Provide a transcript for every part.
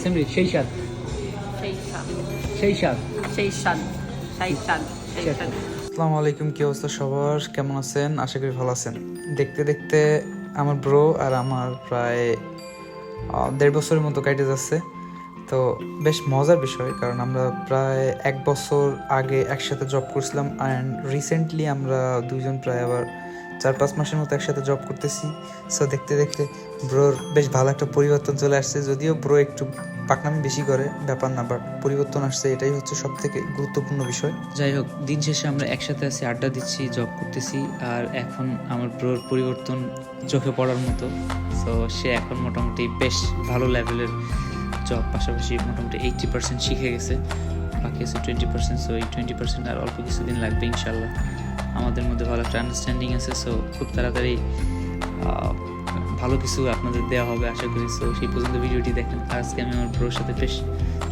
সিমরি সেই স্বাদ সেই স্বাদ আসসালামু আলাইকুম, কি অবস্থা সবার? কেমন আছেন? আশা করি ভালো আছেন। দেখতে দেখতে আমার ব্রো আর আমার প্রায় 1.5 বছরের মতো কেটে যাচ্ছে। তো বেশ মজার বিষয়, কারণ আমরা প্রায় 1 বছর আগে একসাথে জব করছিলাম অ্যান্ড রিসেন্টলি আমরা দুজন প্রায় আবার 4-5 মাসের মতো একসাথে জব করতেছি। সো দেখতে দেখতে ব্রোর বেশ ভালো একটা পরিবর্তন চলে আসছে। যদিও ব্রো একটু পাকনামি বেশি করে, ব্যাপার না, বাট পরিবর্তন আসছে, এটাই হচ্ছে সব থেকে গুরুত্বপূর্ণ বিষয়। যাই হোক, দিন শেষে আমরা একসাথে আছি, আড্ডা দিচ্ছি, জব করতেছি। আর এখন আমার ব্রোর পরিবর্তন চোখে পড়ার মতো। সো সে এখন মোটামুটি বেশ ভালো লেভেলের জব, পাশাপাশি মোটামুটি 80% শিখে গেছে, বাকি আছে 20%। সো এই 20% আর অল্প কিছুদিন লাগবে ইনশাল্লাহ। আমাদের মধ্যে ভালো একটা আন্ডারস্ট্যান্ডিং আছে। সো খুব তাড়াতাড়ি ভালো কিছু আপনাদের দেওয়া হবে আশা করি। সো সেই পর্যন্ত ভিডিওটি দেখেন। আজকে আমি আমার ব্রোর সাথে বেশ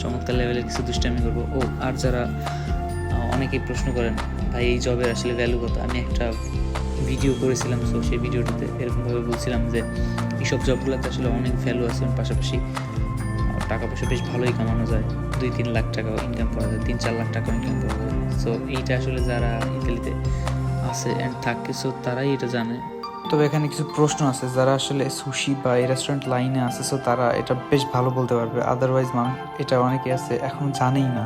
চমৎকার লেভেলের কিছু দুষ্টামি করবো। আর যারা অনেকেই প্রশ্ন করেন, ভাই এই জবের আসলে ভ্যালু কত? আমি একটা ভিডিও করেছিলাম। সো সেই ভিডিওটাতে এরকমভাবে বলছিলাম যে এইসব জবগুলোতে আসলে অনেক ভ্যালু আছে, পাশাপাশি টাকা পয়সা বেশ ভালোই কামানো যায়। 2-3 লাখ টাকাও ইনকাম করা যায়, 3-4 লাখ টাকাও ইনকাম করা যায়। সো এইটা আসলে যারা ইতালিতে আছে অ্যান্ড থাকে, সো তারাই এটা জানে। তবে এখানে কিছু প্রশ্ন আছে, যারা আসলে সুশি বা এই রেস্টুরেন্ট লাইনে আছে, সো তারা এটা বেশ ভালো বলতে পারবে। আদারওয়াইজ এটা অনেকে আছে এখন জানেই না।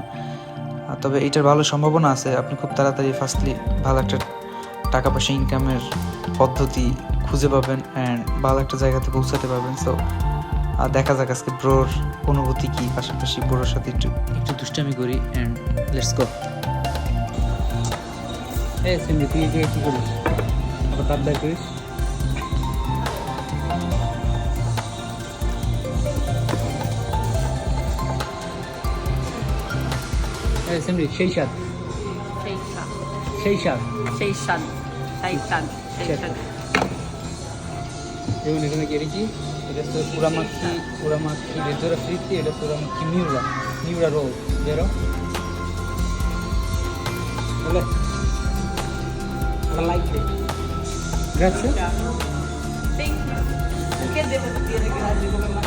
তবে এটার ভালো সম্ভাবনা আছে, আপনি খুব তাড়াতাড়ি ফার্স্টলি ভালো একটা টাকা পয়সা ইনকামের পদ্ধতি খুঁজে পাবেন অ্যান্ড ভালো একটা জায়গাতে পৌঁছাতে পারবেন। সো দেখা যাক আজকে ব্রোর অনুভূতি কি, পাশাপাশি ব্রোর সাথে একটু দুষ্টামি করি অ্যান্ড লেটস গো। সিমরি তুই এই জায়গায় কি করিস? আবার দাঁত দাঁড় করিস? সিমরি সেই স্বাদ সেই স্বাদ এবং এখানে কি এটা কি? এটা হচ্ছে পুরামাক্কি রেজোরা ফ্রিতি, এটা পুরামাক্কি মিউরা রোল বেরো বলে লাইক দে। Grazie. Thank you. Che devo dire? Grazie come